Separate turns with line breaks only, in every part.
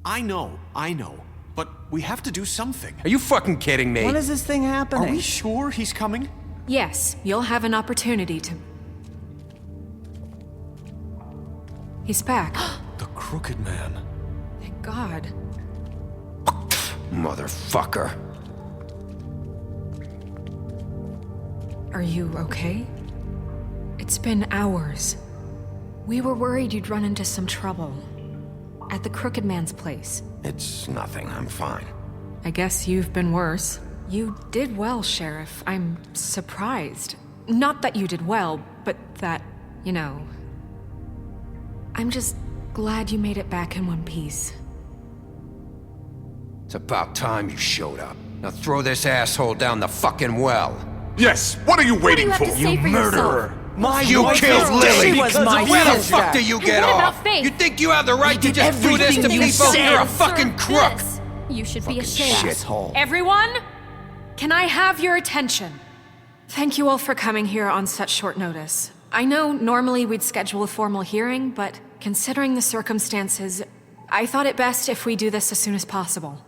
I know. But we have to do something.
Are you fucking kidding me?
When is this thing happening?
Are we sure he's coming?
Yes, you'll have an opportunity to... He's back.
The Crooked Man.
Thank God.
Motherfucker.
Are you okay? It's been hours. We were worried you'd run into some trouble. At the Crooked Man's place.
It's nothing, I'm fine.
I guess you've been worse. You did well, Sheriff. I'm surprised. Not that you did well, but that, you know... I'm just glad you made it back in one piece.
It's about time you showed up. Now throw this asshole down the fucking well.
Yes, what are you waiting
What do
for?
you have to say for
murderer!
You killed Lily!
She was my
Where the
sister.
fuck do you get
what
off?
about Faith?
You think you have the right to
did
just do this to
everything you
people?
said.
You're a fucking
Sir,
crook!
this. You should be ashamed.
Shithole.
Everyone, can I have your attention? Thank you all for coming here on such short notice. I know normally we'd schedule a formal hearing, but considering the circumstances, I thought it best if we do this as soon as possible.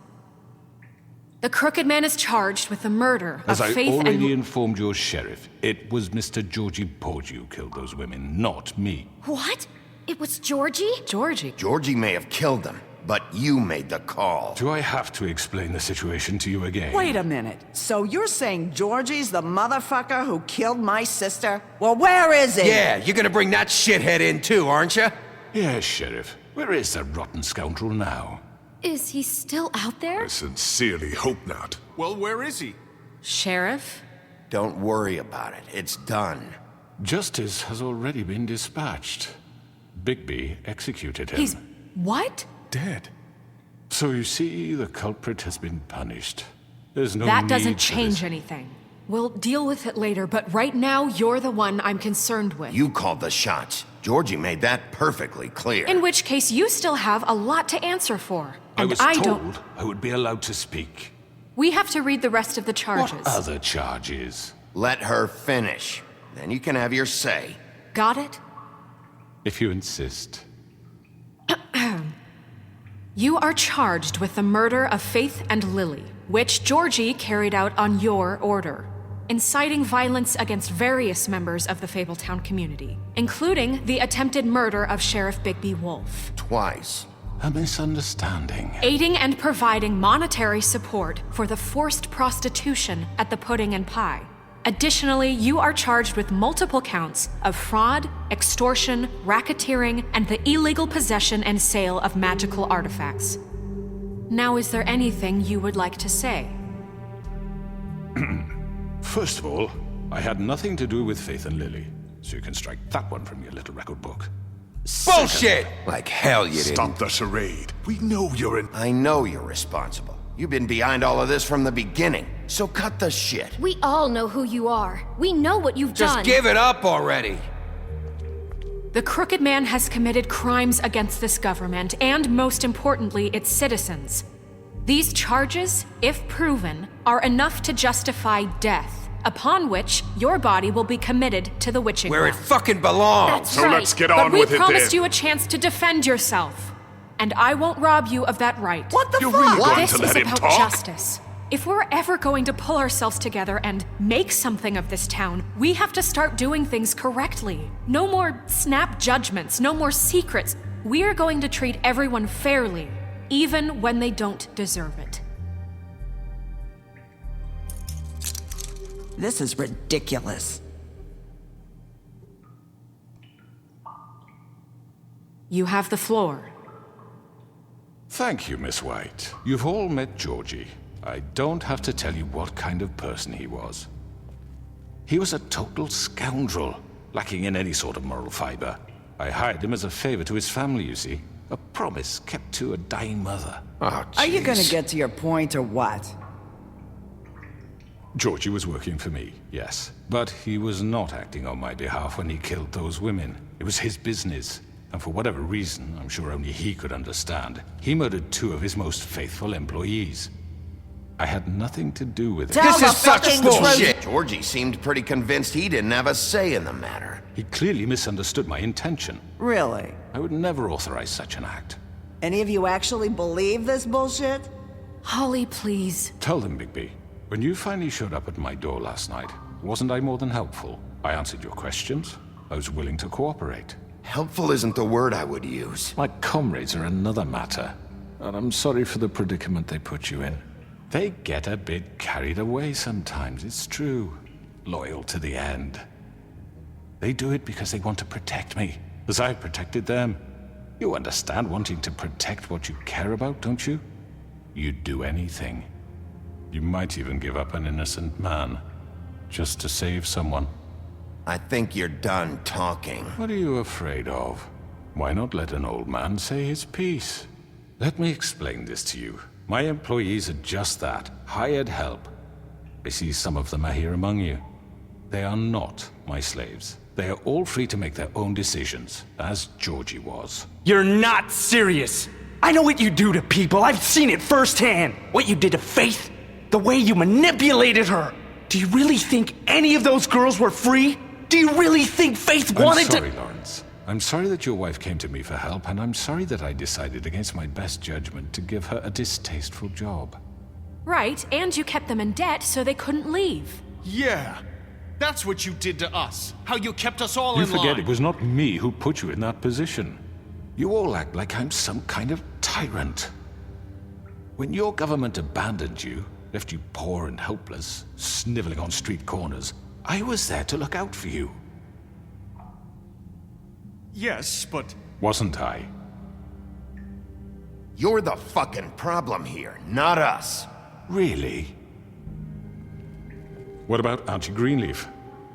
The Crooked Man is charged with the murder
As
of
I
Faith
already
and...
informed your sheriff, it was Mr. Georgie Porgy who killed those women, not me.
What? It was Georgie?
Georgie.
Georgie may have killed them, but you made the call.
Do I have to explain the situation to you again?
Wait a minute. So you're saying Georgie's the motherfucker who killed my sister? Well, where is he?
Yeah, you're gonna bring that shithead in too, aren't you?
Yes, Sheriff. Where is that rotten scoundrel now?
Is he still out there?
I sincerely hope not.
Well, where is he?
Sheriff?
Don't worry about it. It's done.
Justice has already been dispatched. Bigby executed him.
He's... what?
Dead.
So you see, the culprit has been punished. There's no
That
need
doesn't
for
change
this.
anything. We'll deal with it later, but right now, you're the one I'm concerned with.
You called the shots. Georgie made that perfectly clear.
In which case, you still have a lot to answer for.
I
And
was
I
told
don't...
I would be allowed to speak.
We have to read the rest of the charges.
What other charges?
Let her finish. Then you can have your say.
Got it?
If you insist.
You are charged with the murder of Faith and Lily, which Georgie carried out on your order, inciting violence against various members of the Fabletown community, including the attempted murder of Sheriff Bigby Wolf.
Twice.
A misunderstanding.
Aiding and providing monetary support for the forced prostitution at the Pudding and Pie. Additionally, you are charged with multiple counts of fraud, extortion, racketeering, and the illegal possession and sale of magical artifacts. Now, is there anything you would like to say?
First of all, I had nothing to do with Faith and Lily, so you can strike that one from your little record book.
Bullshit! Like hell you didn't.
Stop the charade. We know you're in...
I know you're responsible. You've been behind all of this from the beginning, so cut the shit.
We all know who you are. We know what you've done.
Just give it up already.
The Crooked Man has committed crimes against this government and, most importantly, its citizens. These charges, if proven, are enough to justify death, upon which your body will be committed to the witching
Where it
well.
fucking belongs.
That's
So
right.
let's get
But
on
we
with it
promised
then.
you a chance to defend yourself, and I won't rob you of that right.
What the
You're
fuck?
really going
This
to
is
let him
about
talk?
justice. If we're ever going to pull ourselves together and make something of this town, we have to start doing things correctly. No more snap judgments, no more secrets. We are going to treat everyone fairly, even when they don't deserve it.
This is ridiculous.
You have the floor.
Thank you, Miss White. You've all met Georgie. I don't have to tell you what kind of person he was. He was a total scoundrel, lacking in any sort of moral fiber. I hired him as a favor to his family, you see. A promise kept to a dying mother.
Oh,
Are you gonna
jeez.
get to your point or what?
Georgie was working for me, yes. But he was not acting on my behalf when he killed those women. It was his business. And for whatever reason, I'm sure only he could understand, he murdered 2 of his most faithful employees. I had nothing to do with it.
Tell
This
the
is such
fucking
bullshit. Georgie seemed pretty convinced he didn't have a say in the matter.
He clearly misunderstood my intention.
Really?
I would never authorize such an act.
Any of you actually believe this bullshit?
Holly, please.
Tell them, Bigby. When you finally showed up at my door last night, wasn't I more than helpful? I answered your questions. I was willing to cooperate.
Helpful isn't the word I would use.
My comrades are another matter, and I'm sorry for the predicament they put you in. They get a bit carried away sometimes, it's true. Loyal to the end. They do it because they want to protect me, as I protected them. You understand wanting to protect what you care about, don't you? You'd do anything. You might even give up an innocent man, just to save someone.
I think you're done talking.
What are you afraid of? Why not let an old man say his piece? Let me explain this to you. My employees are just that, hired help. I see some of them are here among you. They are not my slaves. They are all free to make their own decisions, as Georgie was.
You're not serious. I know what you do to people. I've seen it firsthand. What you did to Faith, the way you manipulated her. Do you really think any of those girls were free? Do you really think Faith wanted to—
I'm sorry, Lawrence. I'm sorry that your wife came to me for help, and I'm sorry that I decided against my best judgment to give her a distasteful job.
Right, and you kept them in debt so they couldn't leave.
Yeah. That's what you did to us. How you kept us all
You
in line.
forget it was not me who put you in that position. You all act like I'm some kind of tyrant. When your government abandoned you, left you poor and helpless, sniveling on street corners, I was there to look out for you.
Yes, but...
Wasn't I?
You're the fucking problem here, not us.
Really? What about Auntie Greenleaf?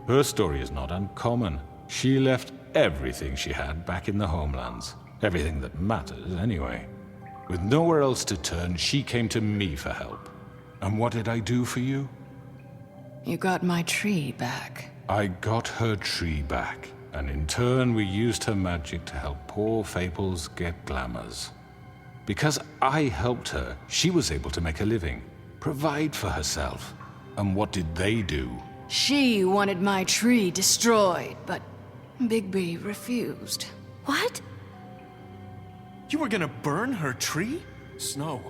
Her story is not uncommon. She left everything she had back in the homelands. Everything that matters, anyway. With nowhere else to turn, she came to me for help. And what did I do for you?
You got my tree back.
I got her tree back, and in turn we used her magic to help poor Fables get glamours. Because I helped her, she was able to make a living, provide for herself. And what did they do?
She wanted my tree destroyed, but Bigby refused.
What?
You were gonna burn her tree? Snow,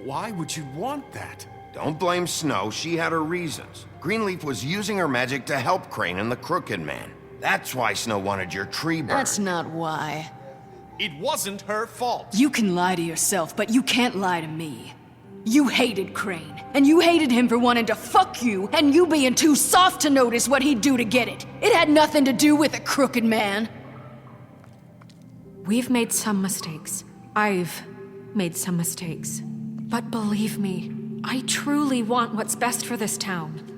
why would you want that?
Don't blame Snow, she had her reasons. Greenleaf was using her magic to help Crane and the Crooked Man. That's why Snow wanted your tree burned.
That's not why.
It wasn't her fault.
You can lie to yourself, but you can't lie to me. You hated Crane, and you hated him for wanting to fuck you, and you being too soft to notice what he'd do to get it. It had nothing to do with a crooked man.
We've made some mistakes. I've made some mistakes. But believe me, I truly want what's best for this town.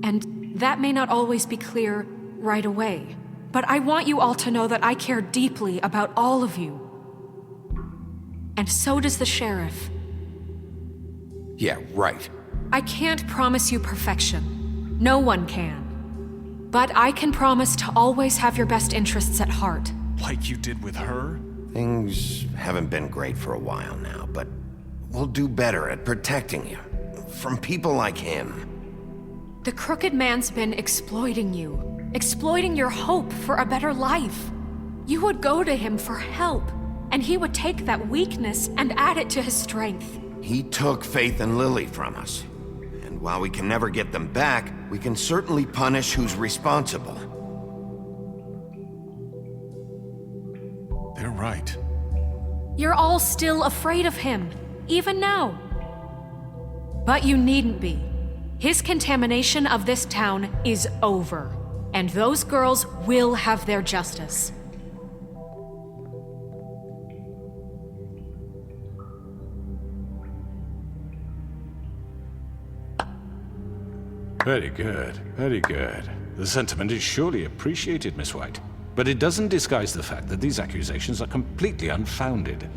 And that may not always be clear right away, but I want you all to know that I care deeply about all of you. And so does the sheriff.
Yeah, right.
I can't promise you perfection. No one can. But I can promise to always have your best interests at heart.
Like you did with her?
Things haven't been great for a while now, but we'll do better at protecting you. From people like him.
The Crooked Man's been exploiting you. Exploiting your hope for a better life. You would go to him for help, and he would take that weakness and add it to his strength.
He took Faith and Lily from us. And while we can never get them back, we can certainly punish who's responsible.
They're right.
You're all still afraid of him, even now. But you needn't be. His contamination of this town is over, and those girls will have their justice.
Very good, very good. The sentiment is surely appreciated, Miss White. But it doesn't disguise the fact that these accusations are completely unfounded.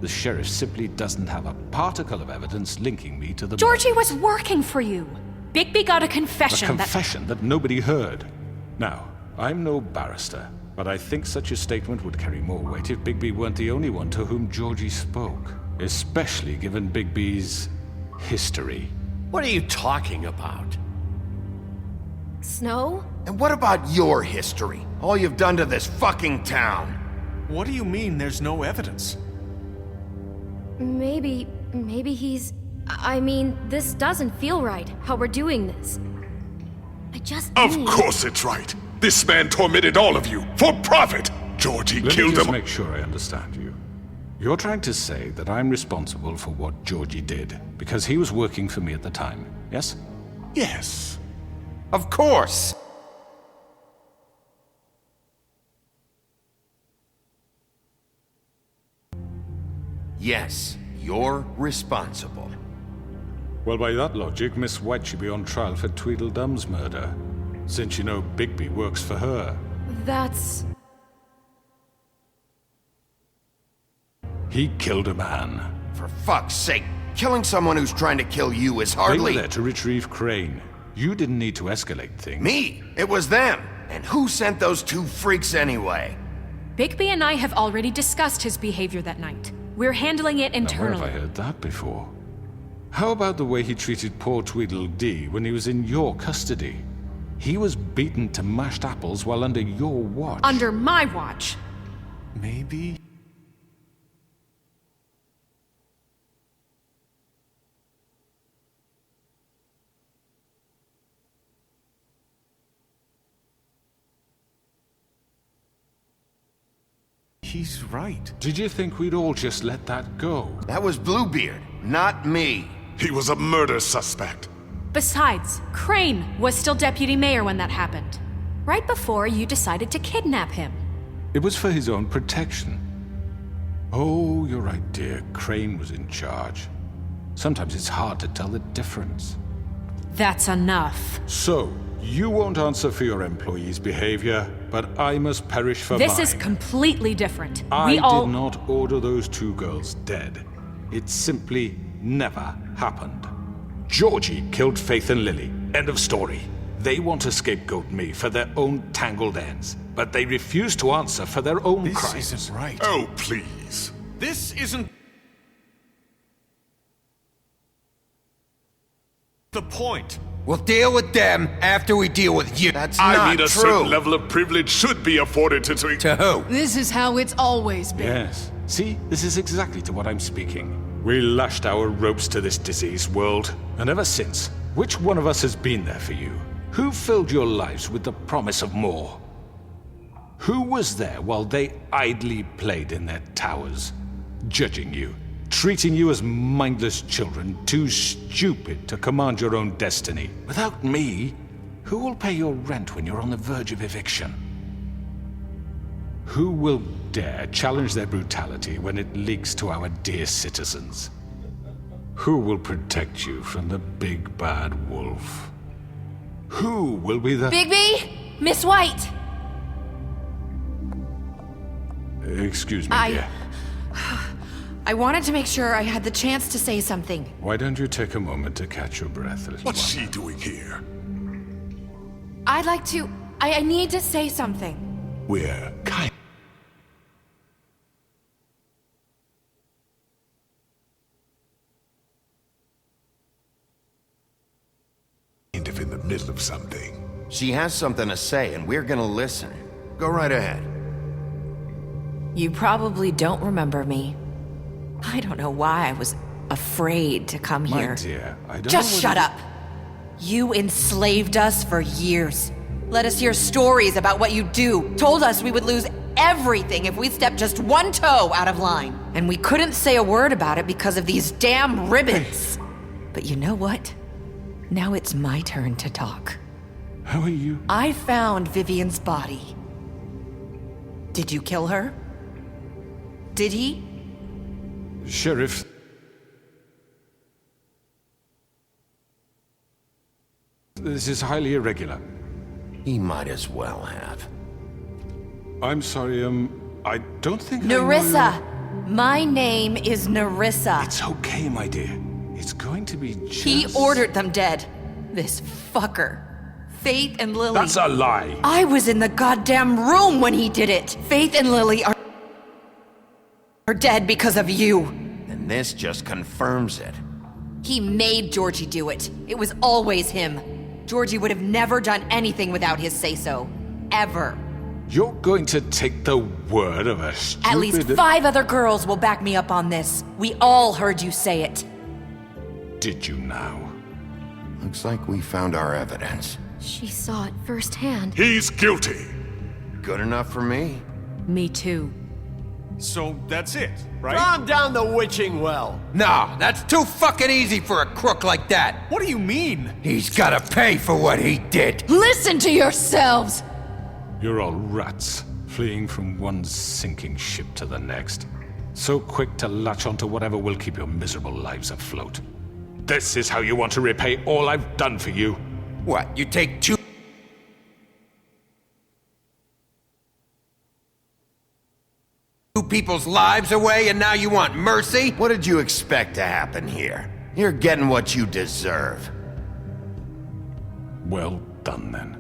The sheriff simply doesn't have a particle of evidence linking me to the
Georgie
murders.
was working for you. Bigby got a confession
A confession that nobody heard. Now, I'm no barrister, but I think such a statement would carry more weight if Bigby weren't the only one to whom Georgie spoke. Especially given Bigby's history.
What are you talking about?
Snow?
And what about your history? All you've done to this fucking town?
What do you mean there's no evidence?
Maybe he's... I mean, this doesn't feel right, how we're doing this. I just
Of
need...
course it's right. This man tormented all of you, for profit! Georgie
Let me
killed
just
him.
make sure I understand you. You're trying to say that I'm responsible for what Georgie did, because he was working for me at the time, yes?
Yes.
Of course! Yes, you're responsible.
Well, by that logic, Miss White should be on trial for Tweedledum's murder, since you know Bigby works for her.
That's...
He killed a man.
For fuck's sake, killing someone who's trying to kill you is
They were
hardly...
there to retrieve Crane. You didn't need to escalate things.
Me! It was them! And who sent those two freaks anyway?
Bigby and I have already discussed his behavior that night. We're handling it
Now, where
internally.
have I heard that before? How about the way he treated poor Tweedledee when he was in your custody? He was beaten to mashed apples while under your watch.
Under my watch.
Maybe... He's right.
Did you think we'd all just let that go?
That was Bluebeard, not me.
He was a murder suspect.
Besides, Crane was still deputy mayor when that happened. Right before you decided to kidnap him.
It was for his own protection. Oh, you're right, dear. Crane was in charge. Sometimes it's hard to tell the difference.
That's enough.
So, you won't answer for your employees' behavior, but I must perish for mine.
This is completely different.
I
We all...
did not order those two girls dead. It simply never happened. Georgie killed Faith and Lily. End of story. They want to scapegoat me for their own tangled ends, but they refuse to answer for their own
This
crimes.
isn't right.
Oh, please.
This isn't... the point.
We'll deal with them after we deal with you. That's
I
not
mean, a
true.
certain level of privilege should be afforded to...
To who?
This is how it's always been.
Yes. See, this is exactly to what I'm speaking. We lashed our ropes to this diseased world, and ever since, which one of us has been there for you? Who filled your lives with the promise of more? Who was there while they idly played in their towers, judging you, treating you as mindless children, too stupid to command your own destiny? Without me, who will pay your rent when you're on the verge of eviction? Who will dare challenge their brutality when it leaks to our dear citizens? Who will protect you from the big bad wolf? Who will be the...
Bigby? Miss White!
Excuse me, dear.
I wanted to make sure I had the chance to say something.
Why don't you take a moment to catch your breath, little
What's
one?
she doing here?
I'd like to... I need to say something.
We're kind of in the middle of something.
She has something to say, and we're gonna listen. Go right ahead.
You probably don't remember me. I don't know why I was afraid to come
My
here.
dear, I don't
Just
know
shut
whether-
up. You enslaved us for years. Let us hear stories about what you do. Told us we would lose everything if we stepped just one toe out of line. And we couldn't say a word about it because of these damn ribbons. But you know what? Now it's my turn to talk.
How are you?
I found Vivian's body. Did you kill her? Did he?
Sheriff... This is highly irregular.
He might as well have.
I'm sorry, I don't think I know
Nerissa!
your-
My name is Nerissa.
It's okay, my dear. It's going to be just...
He ordered them dead. This fucker. Faith and Lily.
That's a lie!
I was in the goddamn room when he did it. Faith and Lily are dead because of you.
And this just confirms it.
He made Georgie do it. It was always him. Georgie would have never done anything without his say-so. Ever.
You're going to take the word of a stupid...
At least 5 other girls will back me up on this. We all heard you say it.
Did you now?
Looks like we found our evidence.
She saw it firsthand.
He's guilty.
Good enough for me.
Me too.
So that's it, right?
Calm down the witching well.
No, that's too fucking easy for a crook like that.
What do you mean?
He's gotta pay for what he did.
Listen to yourselves!
You're all rats, fleeing from one sinking ship to the next. So quick to latch onto whatever will keep your miserable lives afloat. This is how you want to repay all I've done for you?
What, you take 2 people's lives away and now you want mercy?
What did you expect to happen here? You're getting what you deserve.
Well done, then.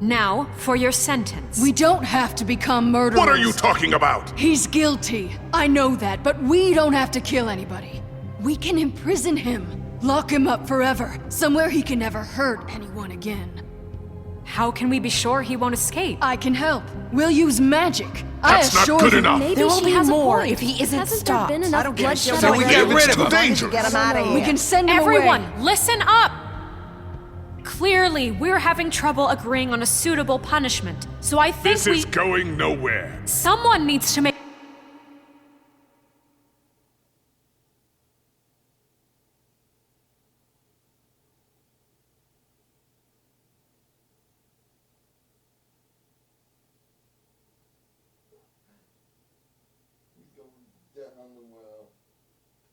Now, for your sentence.
We don't have to become murderers.
What are you talking about?
He's guilty. I know that, but we don't have to kill anybody. We can imprison him. Lock him up forever. Somewhere he can never hurt anyone again.
How can we be sure he won't escape?
I can help. We'll use magic.
That's
I
not
assure
good
you.
enough.
Maybe
There will
she
be
has
more
a point.
if he isn't
Hasn't
stopped.
there been
I
enough
don't give a shit
bloodshed
So we
what
get
you
rid
do.
of him.
Dangerous.
Get him out of here.
We can send him
Everyone,
away.
listen up! Clearly, we're having trouble agreeing on a suitable punishment, so I think
This is going nowhere.
Someone needs to make...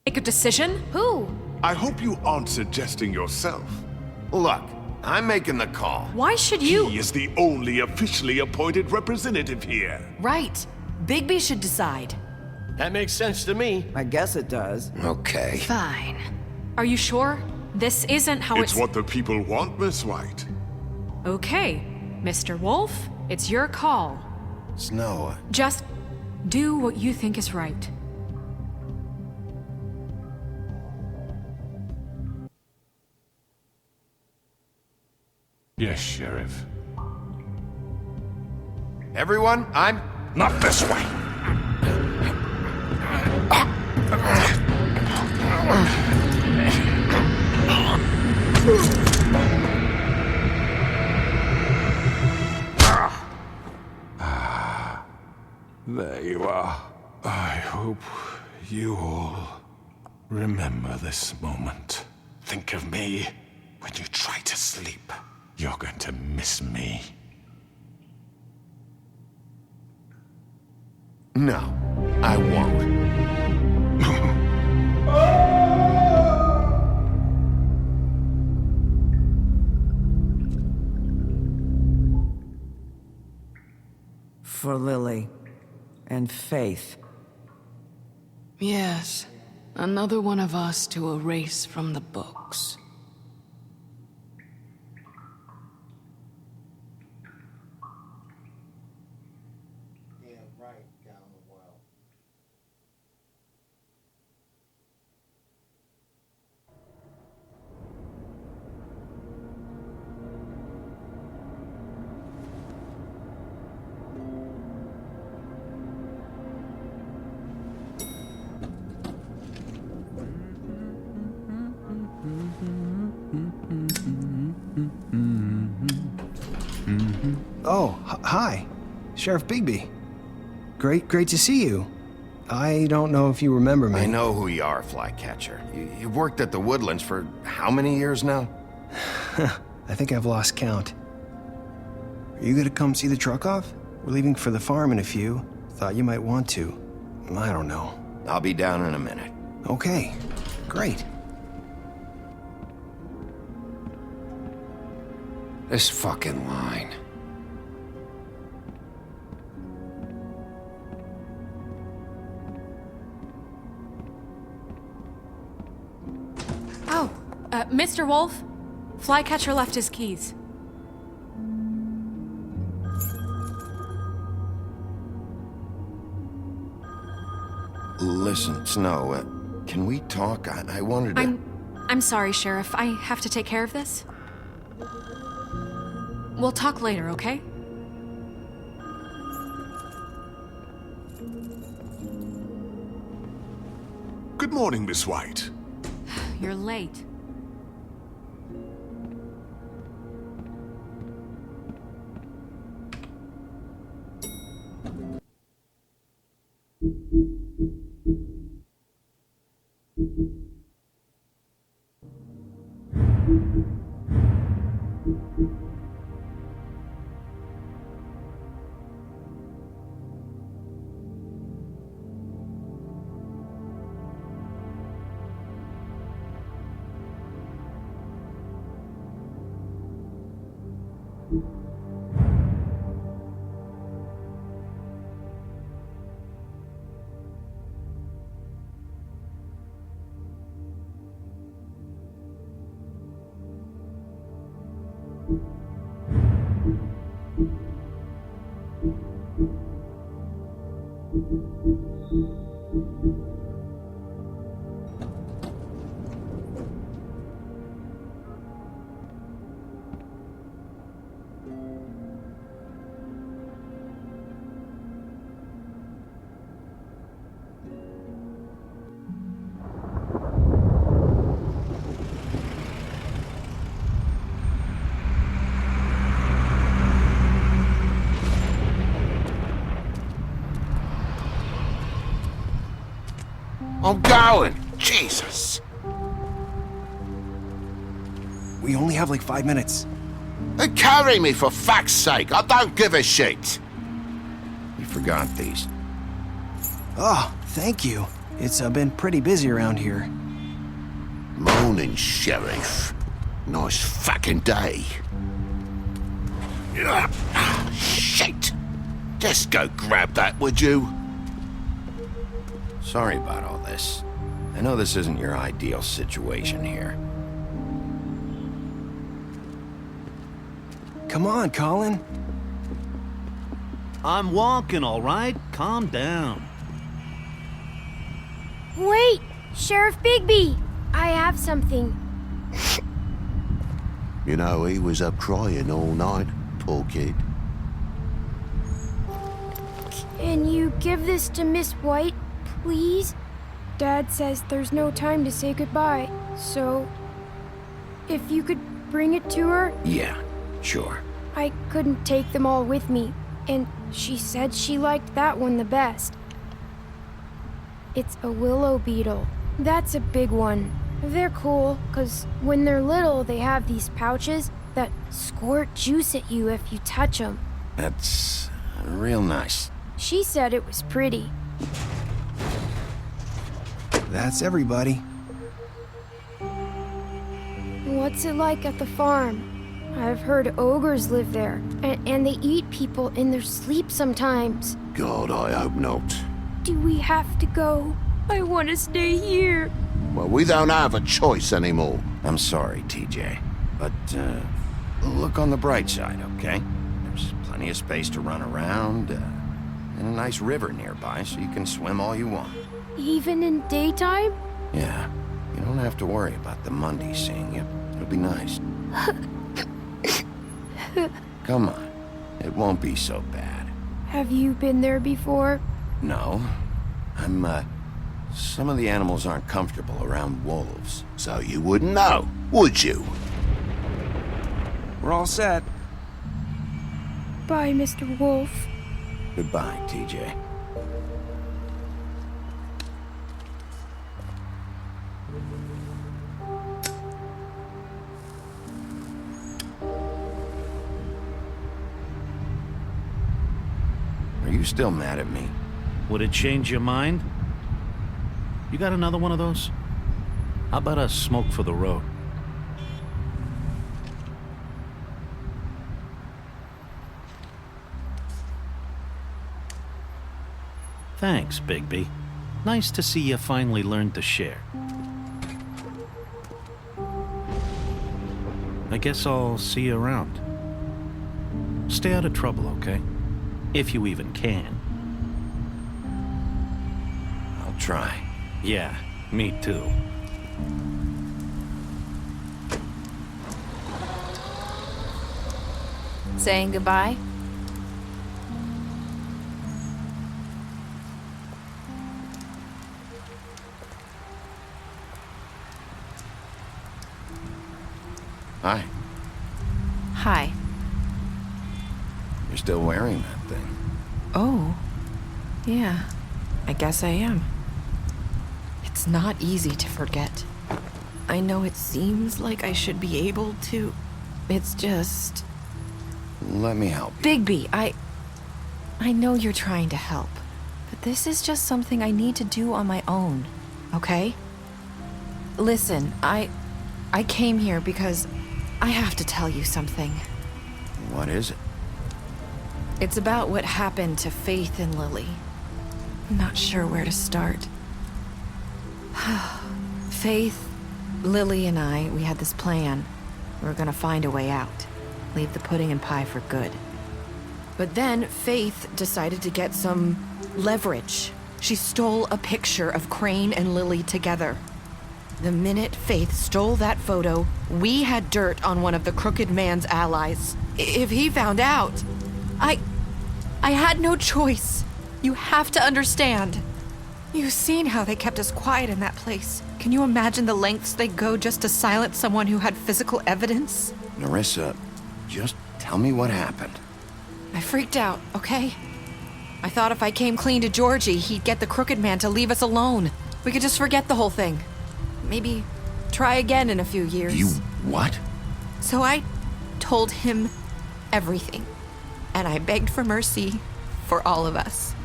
Make a decision?
Who?
I hope you aren't suggesting yourself.
Look, I'm making the call.
Why should you...
He is the only officially appointed representative here.
Right. Bigby should decide.
That makes sense to me.
I guess it does.
Okay.
Fine.
Are you sure? This isn't how
It's what the people want, Miss White.
Okay, Mr. Wolf, it's your call.
Snow,
Just do what you think is right.
Yes, Sheriff.
everyone, I'm...
Not this way! There you are. I hope you all remember this moment. Think of me when you try to sleep. You're going to miss me.
No, I won't.
For Lily and Faith.
Yes. Another one of us to erase from the books.
Oh, hi. Sheriff Bigby. Great to see you. I don't know if you remember me.
I know who you are, Flycatcher. You've worked at the Woodlands for how many years now?
I think I've lost count. Are you gonna come see the truck off? We're leaving for the farm in a few. Thought you might want to. I don't know.
I'll be down in a minute.
Okay, great.
This fucking line.
Oh, Mr. Wolf, Flycatcher left his keys.
Listen, Snow, can we talk? I wanted to...
I'm sorry, Sheriff. I have to take care of this. We'll talk later, okay?
Good morning, Miss White.
You're late.
I'm going! Jesus!
We only have like 5 minutes.
Then carry me for fuck's sake! I don't give a shit! You forgot these.
Oh, thank you. It's been pretty busy around here.
Morning, Sheriff. Nice fucking day. Shit! Just go grab that, would you? Sorry about all this. I know this isn't your ideal situation here.
Come on, Colin.
I'm walking, all right? Calm down.
Wait! Sheriff Bigby! I have something.
You know, he was up crying all night, poor kid.
Can you give this to Miss White, please? Dad says there's no time to say goodbye, so... if you could bring it to her?
Yeah, sure.
I couldn't take them all with me, and she said she liked that one the best. It's a willow beetle. That's a big one. They're cool, 'cause when they're little, they have these pouches that squirt juice at you if you touch them.
That's real nice.
She said it was pretty.
That's everybody.
What's it like at the farm? I've heard ogres live there, and they eat people in their sleep sometimes.
God, I hope not.
Do we have to go? I want to stay here.
Well, we don't have a choice anymore. I'm sorry, TJ. But, look on the bright side, okay? There's plenty of space to run around, and a nice river nearby, so you can swim all you want.
Even in daytime?
Yeah, you don't have to worry about the Monday seeing you. It'll be nice. Come on, it won't be so bad.
Have you been there before?
No, some of the animals aren't comfortable around wolves, so you wouldn't know, would you?
We're all set.
Bye, Mr. Wolf.
Goodbye, TJ. Are you still mad at me?
Would it change your mind? You got another one of those? How about a smoke for the road? Thanks, Bigby. Nice to see you finally learned to share. I guess I'll see you around. Stay out of trouble, okay? If you even can.
I'll try.
Yeah, me too.
Saying goodbye?
Hi.
Hi.
You're still wearing that thing.
Oh. Yeah. I guess I am. It's not easy to forget. I know it seems like I should be able to. It's just...
Let me help you.
Bigby, I know you're trying to help, but this is just something I need to do on my own, okay? Listen, I came here because I have to tell you something.
What is it?
It's about what happened to Faith and Lily. I'm not sure where to start. Faith, Lily, and I, we had this plan. We were gonna find a way out. Leave the pudding and pie for good. But then Faith decided to get some leverage. She stole a picture of Crane and Lily together. The minute Faith stole that photo, we had dirt on one of the Crooked Man's allies. If he found out, I had no choice. You have to understand. You've seen how they kept us quiet in that place. Can you imagine the lengths they'd go just to silence someone who had physical evidence?
Nerissa, just tell me what happened.
I freaked out, okay? I thought if I came clean to Georgie, he'd get the Crooked Man to leave us alone. We could just forget the whole thing. Maybe try again in a few years.
You what?
So I told him everything. And I begged for mercy for all of us.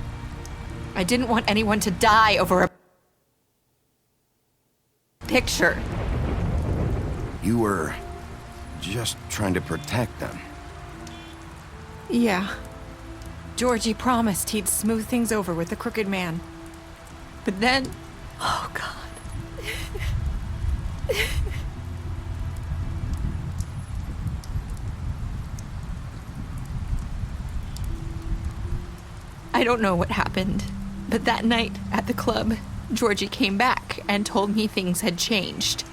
I didn't want anyone to die over a picture.
You were just trying to protect them.
Yeah. Georgie promised he'd smooth things over with the Crooked Man. But then... Oh, God. I don't know what happened, but that night at the club, Georgie came back and told me things had changed.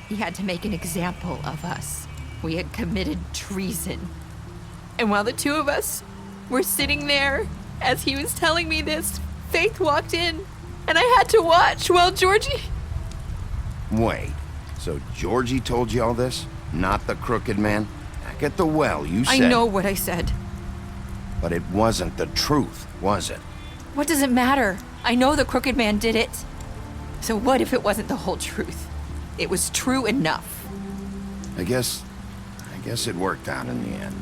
He had to make an example of us. We had committed treason. And while the two of us were sitting there, as he was telling me this, Faith walked in, and I had to watch while Georgie...
Wait, so Georgie told you all this? Not the Crooked Man? Back at the well, you said...
I know what I said.
But it wasn't the truth, was it?
What does it matter? I know the Crooked Man did it. So what if it wasn't the whole truth? It was true enough.
I guess it worked out in the end.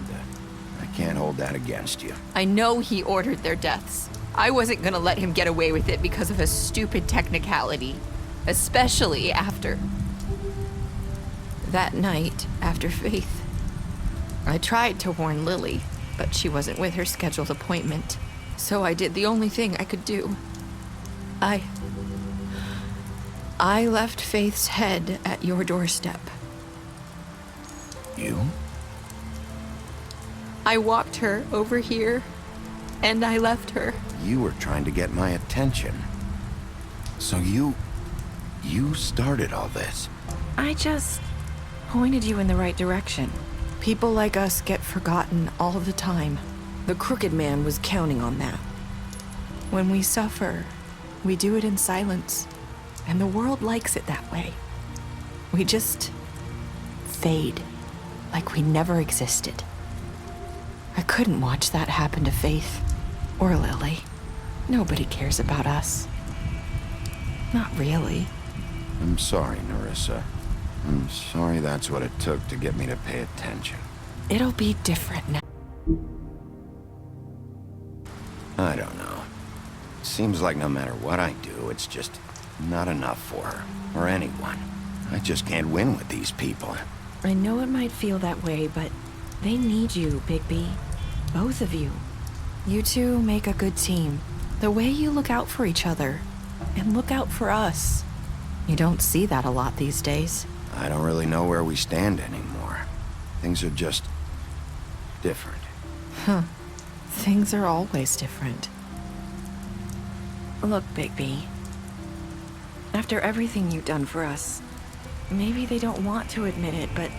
I can't hold that against you.
I know he ordered their deaths. I wasn't gonna let him get away with it because of a stupid technicality. Especially after... that night, after Faith. I tried to warn Lily, but she wasn't with her scheduled appointment. So I did the only thing I could do. I left Faith's head at your doorstep.
You?
I walked her over here, and I left her.
You were trying to get my attention. So you started all this.
I just pointed you in the right direction. People like us get forgotten all the time. The Crooked Man was counting on that. When we suffer, we do it in silence, and the world likes it that way. We just fade, like we never existed. I couldn't watch that happen to Faith, or Lily. Nobody cares about us. Not really.
I'm sorry, Nerissa. I'm sorry that's what it took to get me to pay attention.
It'll be different now.
I don't know. It seems like no matter what I do, it's just not enough for her, or anyone. I just can't win with these people.
I know it might feel that way, but they need you, Bigby. Both of you. You two make a good team. The way you look out for each other, and look out for us. You don't see that a lot these days.
I don't really know where we stand anymore. Things are just different.
Huh. Things are always different. Look, Bigby. After everything you've done for us, maybe they don't want to admit it, but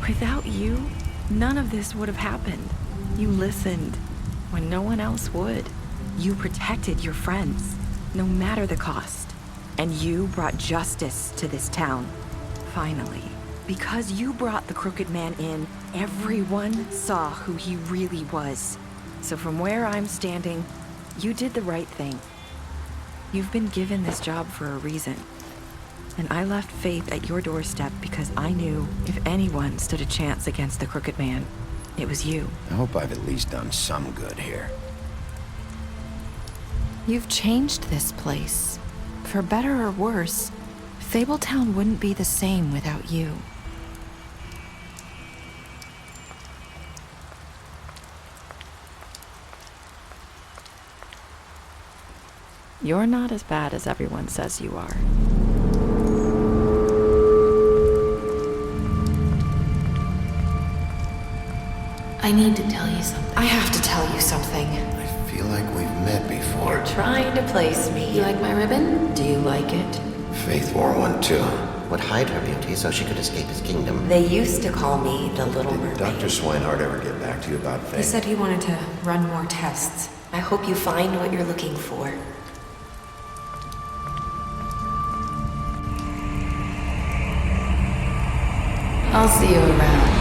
without you, none of this would have happened. You listened when no one else would. You protected your friends, no matter the cost. And you brought justice to this town. Finally.
Because you brought the Crooked Man in, everyone saw who he really was. So from where I'm standing, you did the right thing. You've been given this job for a reason. And I left Faith at your doorstep because I knew if anyone stood a chance against the Crooked Man, it was you.
I hope I've at least done some good here.
You've changed this place. For better or worse, Fabletown wouldn't be the same without you. You're not as bad as everyone says you are.
I need to tell you something.
I have to tell you something.
I feel like we've met before.
You're trying to place me.
You like my ribbon?
Do you like it?
Faith wore one too.
Would hide her beauty so she could escape his kingdom.
They used to call me the Little Mermaid.
Did Dr. Swinehart ever get back to you about Faith?
He said he wanted to run more tests. I hope you find what you're looking for.
I'll see you around.